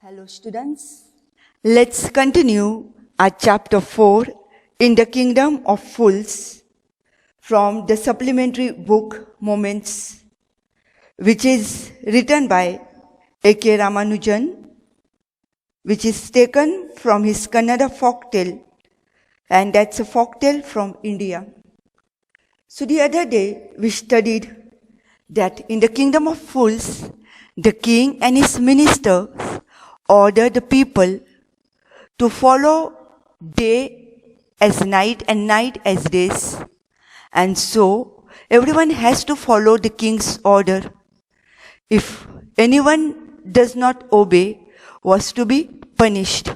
Hello students, let's continue our chapter 4 in the Kingdom of Fools from the supplementary book Moments, which is written by A.K. Ramanujan, which is taken from his Kannada folktale, and that's a folktale from India. So the other day we studied that in the Kingdom of Fools, the king and his ministers order the people to follow day as night and night as days. And so everyone has to follow the king's order. If anyone does not obey, was to be punished.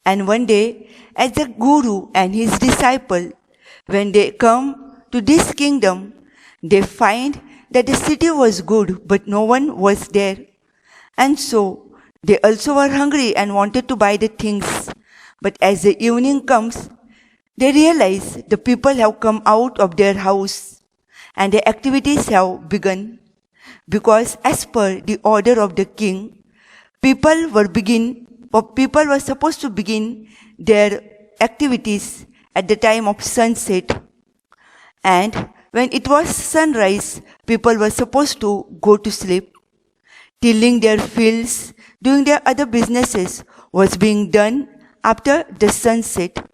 And one day, as the guru and his disciple, when they come to this kingdom, they find that the city was good, but no one was there. And so they also were hungry and wanted to buy the things. But as the evening comes, they realize the people have come out of their house and their activities have begun. Because as per the order of the king, people were supposed to begin their activities at the time of sunset. And when it was sunrise, people were supposed to go to sleep. Tilling their fields, doing their other businesses was being done after the sunset.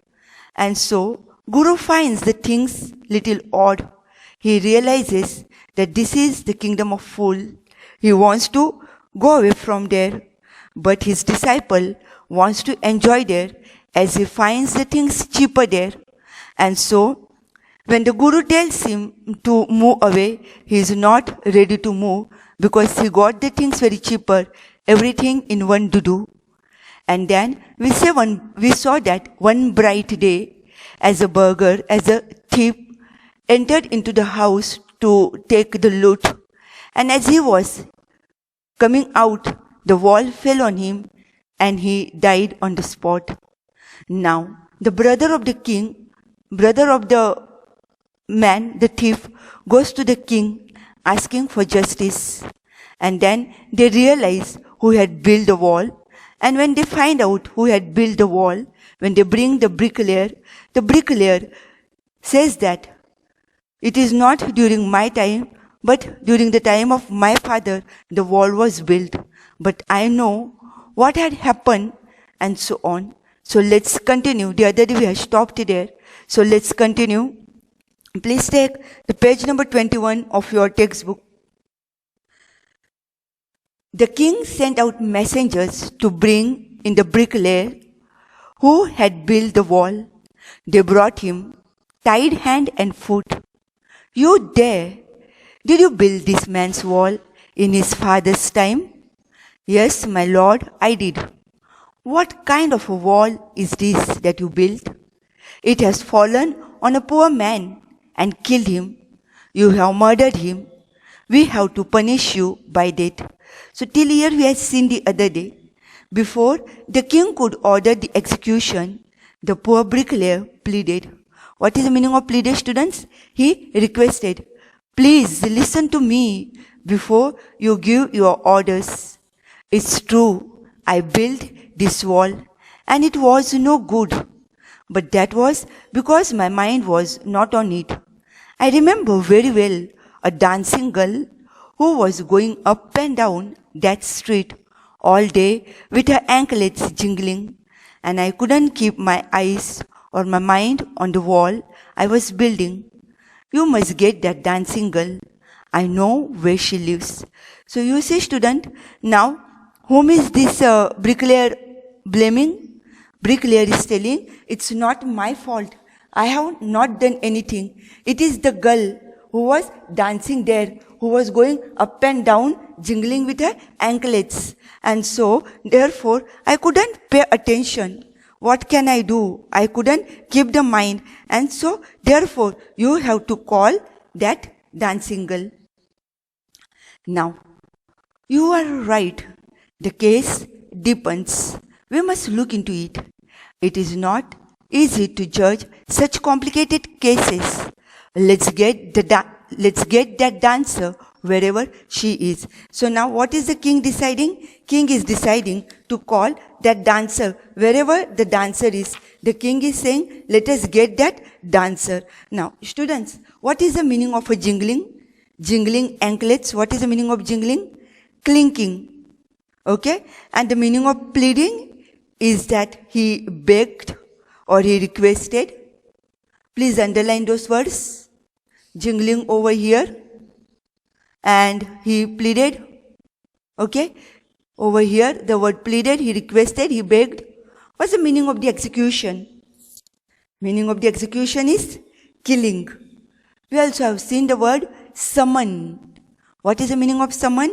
And so, Guru finds the things little odd. He realizes that this is the kingdom of fool. He wants to go away from there. But his disciple wants to enjoy there as he finds the things cheaper there. And so, when the Guru tells him to move away, he is not ready to move because he got the things very cheaper, everything in one dudu. And then we saw that one bright day, as a burglar, as a thief, entered into the house to take the loot. And as he was coming out, the wall fell on him and he died on the spot. Now, the brother of the man, the thief, goes to the king asking for justice. And then they realize who had built the wall. And when they find out who had built the wall, when they bring the bricklayer says that it is not during my time, but during the time of my father, the wall was built. But I know what had happened, and so on. So let's continue. The other day we had stopped there. So let's continue. Please take the page number 21 of your textbook. The king sent out messengers to bring in the bricklayer who had built the wall. They brought him, tied hand and foot. You there? Did you build this man's wall in his father's time? Yes, my lord, I did. What kind of a wall is this that you built? It has fallen on a poor man and killed him. You have murdered him. We have to punish you by death. So till here we have seen the other day. Before the king could order the execution, the poor bricklayer pleaded. What is the meaning of pleaded, students? He requested, please listen to me before you give your orders. It's true, I built this wall and it was no good. But that was because my mind was not on it. I remember very well a dancing girl who was going up and down that street all day with her anklets jingling, and I couldn't keep my eyes or my mind on the wall I was building. You must get that dancing girl. I know where she lives. So you see, student, now whom is this bricklayer blaming? Bricklayer is telling, it's not my fault. I have not done anything. It is the girl who was dancing there, who was going up and down, jingling with her anklets. And so, therefore, I couldn't pay attention. What can I do? I couldn't keep the mind. And so, therefore, you have to call that dancing girl. Now, you are right. The case depends. We must look into it. It is not easy to judge such complicated cases. Let's get that dancer wherever she is. So now what is the king deciding? King is deciding to call that dancer wherever the dancer is. The king is saying, let us get that dancer. Now, students, what is the meaning of a jingling? Jingling anklets. What is the meaning of jingling? Clinking. Okay? And the meaning of pleading is that he begged or he requested. Please underline those words. Jingling over here. And he pleaded. Okay? Over here, the word pleaded, he requested, he begged. What's the meaning of the execution? Meaning of the execution is killing. We also have seen the word summon. What is the meaning of summon?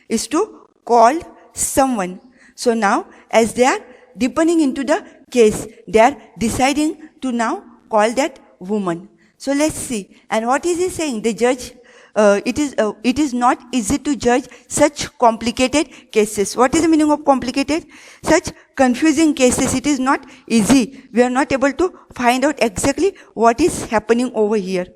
Is to call someone. So now, as they are deepening into the case, they are deciding to now call that woman. So let's see. And what is he saying? The judge, it is not easy to judge such complicated cases. What is the meaning of complicated? Such confusing cases. It is not easy. We are not able to find out exactly what is happening over here.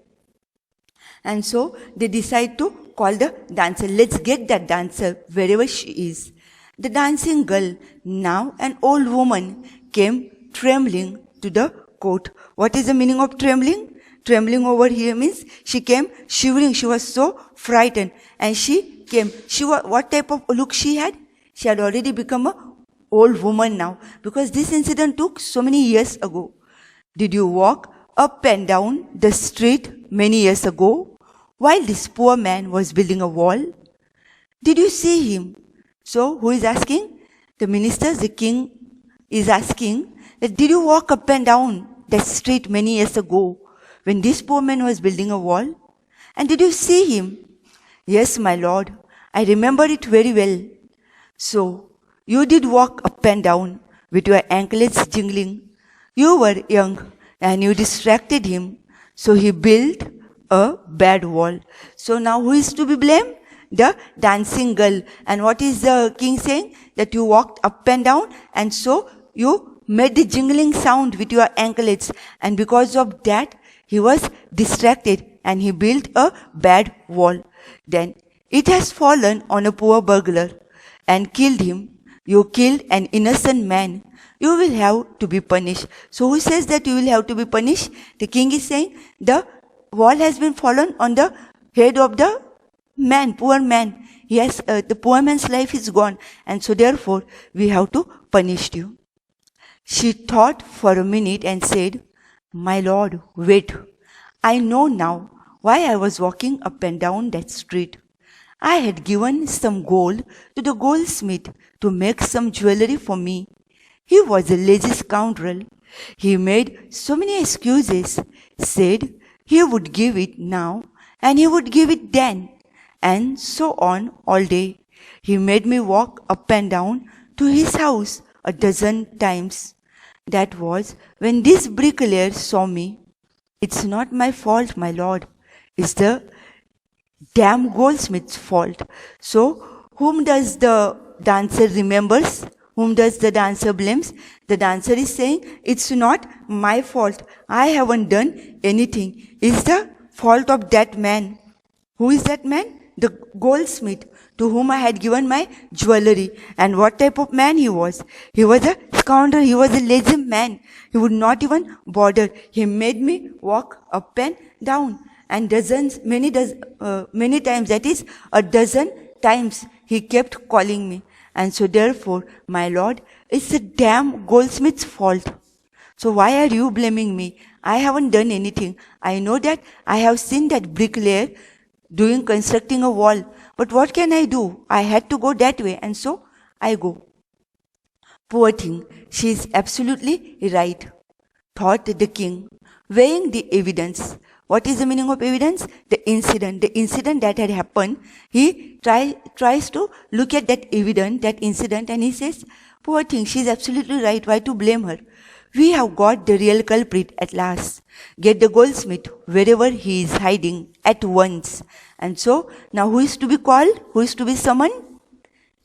And so they decide to call the dancer. Let's get that dancer wherever she is. The dancing girl, now an old woman, came trembling to the court. What is the meaning of trembling? Trembling over here means she came shivering. She was so frightened. And she came. What type of look she had? She had already become an old woman now. Because this incident took so many years ago. Did you walk up and down the street many years ago while this poor man was building a wall? Did you see him? So who is asking? The minister, the king is asking that did you walk up and down that street many years ago when this poor man was building a wall? And did you see him? Yes, my lord, I remember it very well. So, you did walk up and down with your anklets jingling. You were young and you distracted him. So he built a bad wall. So now who is to be blamed? The dancing girl. And what is the king saying? That you walked up and down and so you made the jingling sound with your anklets. And because of that, he was distracted and he built a bad wall. Then it has fallen on a poor burglar and killed him. You killed an innocent man. You will have to be punished. So who says that you will have to be punished? The king is saying the wall has been fallen on the head of the man, poor man. Yes, the poor man's life is gone. And so therefore we have to punish you. She thought for a minute and said, my lord, wait. I know now why I was walking up and down that street. I had given some gold to the goldsmith to make some jewelry for me. He was a lazy scoundrel. He made so many excuses, said he would give it now and he would give it then, and so on all day. He made me walk up and down to his house a dozen times. That was when this bricklayer saw me. It's not my fault, my lord. It's the damn goldsmith's fault. So, whom does the dancer remembers? Whom does the dancer blames? The dancer is saying, it's not my fault. I haven't done anything. It's the fault of that man. Who is that man? The goldsmith to whom I had given my jewelry. And what type of man he was? He was a scoundrel. He was a lazy man. He would not even bother. He made me walk up and down. And many times, that is a dozen times, he kept calling me. And so therefore, my lord, it's the damn goldsmith's fault. So why are you blaming me? I haven't done anything. I know that I have seen that bricklayer constructing a wall. But what can I do? I had to go that way, and so I go. Poor thing, she is absolutely right, thought the king, weighing the evidence. What is the meaning of evidence? The incident that had happened. He tries to look at that incident, and he says, poor thing, she is absolutely right. Why to blame her? We have got the real culprit at last. Get the goldsmith wherever he is hiding at once. And so, now who is to be called? Who is to be summoned?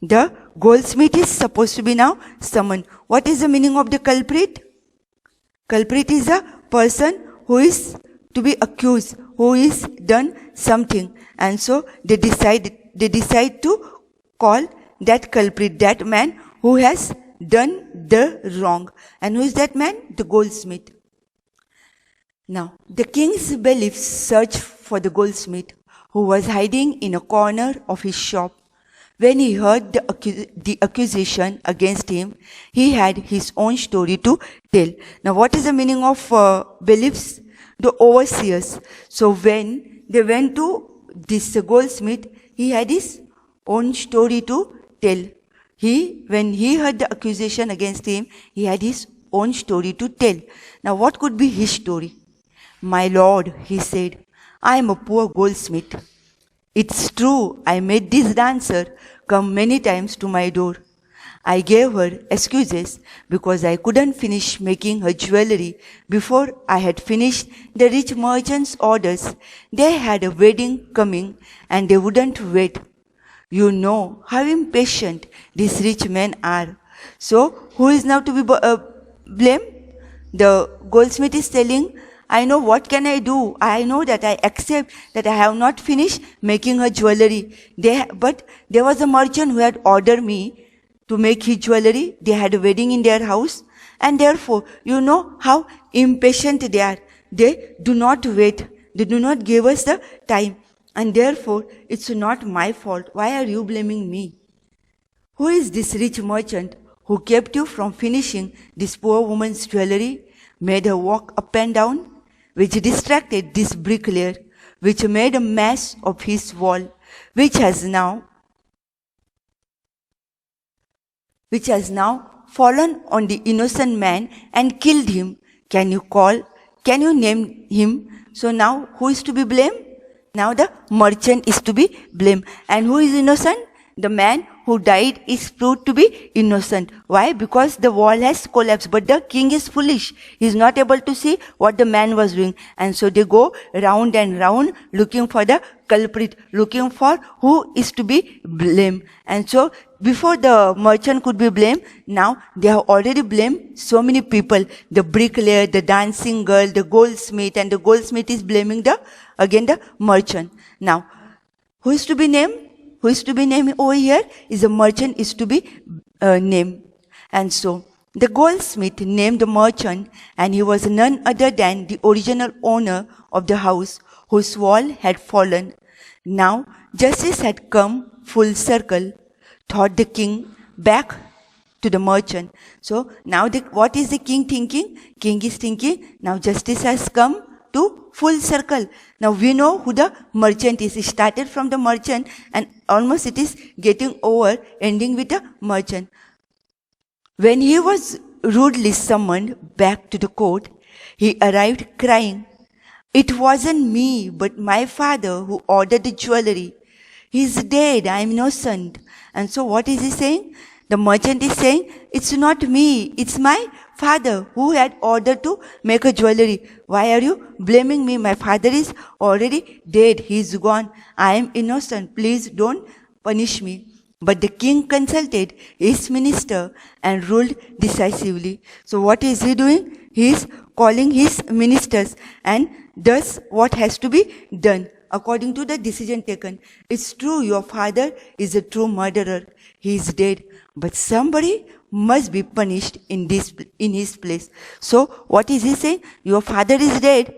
The goldsmith is supposed to be now summoned. What is the meaning of the culprit? Culprit is a person who is to be accused, who is done something. And so they decide to call that culprit, that man who has done the wrong. And who is that man? The goldsmith. Now, the king's bailiffs searched for the goldsmith, who was hiding in a corner of his shop. When he heard the accusation against him, he had his own story to tell. Now, what is the meaning of bailiffs? The overseers. So, when they went to this goldsmith, he had his own story to tell. When he heard the accusation against him, he had his own story to tell. Now, what could be his story? My lord, he said, I am a poor goldsmith. It's true, I made this dancer come many times to my door. I gave her excuses because I couldn't finish making her jewelry before I had finished the rich merchant's orders. They had a wedding coming and they wouldn't wait. You know how impatient these rich men are. So, who is now to be blamed? The goldsmith is telling, I know what can I do. I know that I accept that I have not finished making her jewelry. But there was a merchant who had ordered me to make his jewelry. They had a wedding in their house. And therefore, you know how impatient they are. They do not wait. They do not give us the time. And therefore, it's not my fault. Why are you blaming me? Who is this rich merchant who kept you from finishing this poor woman's jewelry, made her walk up and down, which distracted this bricklayer, which made a mess of his wall, which has now fallen on the innocent man and killed him? Can you name him? So now, who is to be blamed? Now the merchant is to be blamed. And who is innocent? The man who died is proved to be innocent. Why? Because the wall has collapsed. But the king is foolish. He is not able to see what the man was doing. And so they go round and round looking for the culprit, looking for who is to be blamed. And so before the merchant could be blamed, now they have already blamed so many people. The bricklayer, the dancing girl, the goldsmith, and the goldsmith is blaming the merchant. Now, who is to be named? Who is to be named over here is a merchant is to be named. And so the goldsmith named the merchant, and he was none other than the original owner of the house whose wall had fallen. Now justice had come full circle, thought the king, back to the merchant. So now what is the king thinking? King is thinking, now justice has come to full circle. Now we know who the merchant is. It started from the merchant and almost it is getting over, ending with the merchant. When he was rudely summoned back to the court, he arrived crying, It wasn't me, but my father who ordered the jewelry. He's dead, I am innocent. And so what is he saying? The merchant is saying, it's not me, it's my father who had ordered to make a jewelry. Why are you blaming me? My father is already dead. He is gone. I am innocent. Please don't punish me. But the king consulted his minister and ruled decisively. So what is he doing? He is calling his ministers and does what has to be done according to the decision taken. It's true, your father is a true murderer. He is dead. But somebody must be punished in his place. So what is he saying? Your father is dead,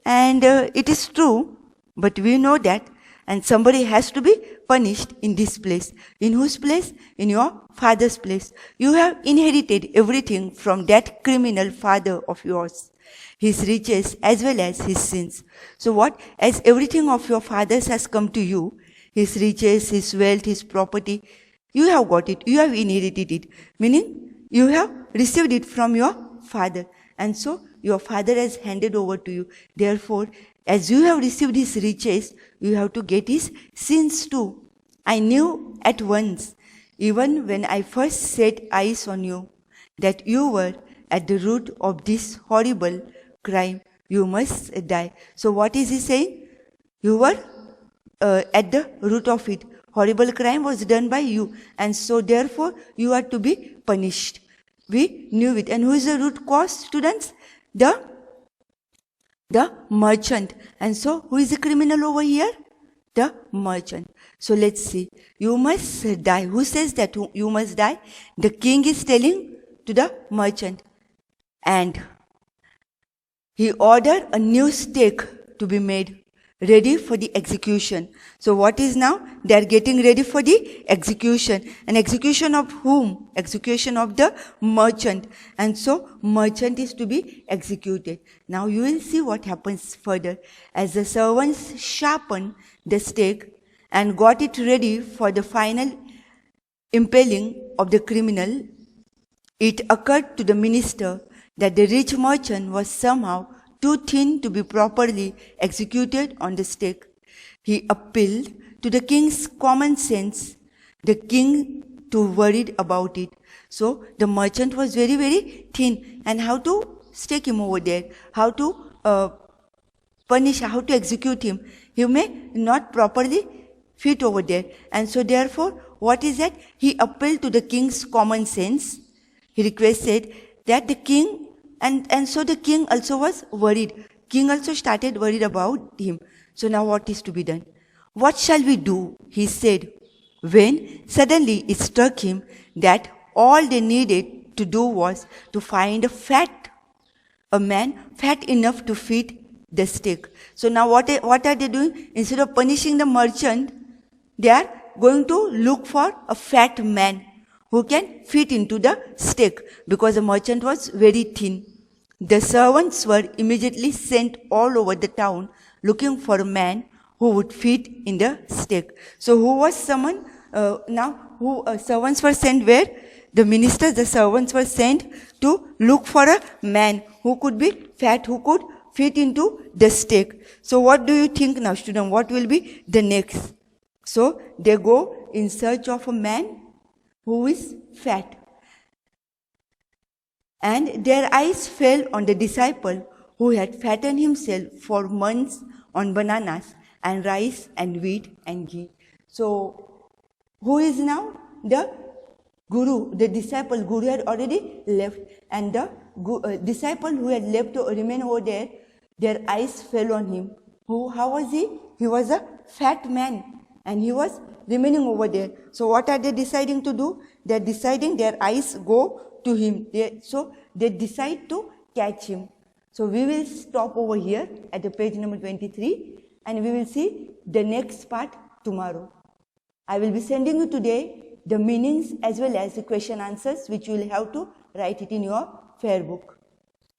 and it is true, but we know that, and somebody has to be punished in this place. In whose place? In your father's place. You have inherited everything from that criminal father of yours, his riches as well as his sins. So what? As everything of your father's has come to you, his riches, his wealth, his property, you have got it. You have inherited it. Meaning, you have received it from your father. And so, your father has handed over to you. Therefore, as you have received his riches, you have to get his sins too. I knew at once, even when I first set eyes on you, that you were at the root of this horrible crime. You must die. So, what is he saying? You were at the root of it. Horrible crime was done by you, and so therefore you are to be punished. We knew it. And who is the root cause, students? The The merchant. And so, who is the criminal over here? The merchant. So let's see. You must die. Who says that you must die? The king is telling to the merchant. And he ordered a new stake to be made, ready for the execution. So what is now? They are getting ready for the execution. And execution of whom? Execution of the merchant. And so merchant is to be executed. Now you will see what happens further. As the servants sharpened the stake and got it ready for the final impaling of the criminal, it occurred to the minister that the rich merchant was somehow too thin to be properly executed on the stake. He appealed to the king's common sense. The king too worried about it. So the merchant was very, very thin. And how to stake him over there? How to punish, how to execute him? He may not properly fit over there. And so therefore, what is that? He appealed to the king's common sense. He requested that the king, and so the king also was worried. King also started worried about him. So now what is to be done? What shall we do? He said, when suddenly it struck him that all they needed to do was to find a man fat enough to feed the stake. So now what are they doing? Instead of punishing the merchant, they are going to look for a fat man who can fit into the stake, because the merchant was very thin. The servants were immediately sent all over the town looking for a man who would fit in the stake. So who was summoned? Servants were sent where? The ministers, the servants were sent to look for a man who could be fat, who could fit into the stake. So what do you think now, student? What will be the next? So they go in search of a man who is fat. And their eyes fell on the disciple who had fattened himself for months on bananas and rice and wheat and ghee. So who is now? The guru, the disciple. Guru had already left, and the disciple who had left to remain over there, their eyes fell on him. How was he? He was a fat man, and he was remaining over there. So what are they deciding to do? They are deciding, their eyes go to him. So they decide to catch him. So we will stop over here at the page number 23, and we will see the next part tomorrow. I will be sending you today the meanings as well as the question answers, which you will have to write it in your fair book.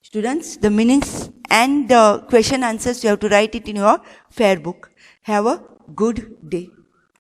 Students, the meanings and the question answers, you have to write it in your fair book. Have a good day.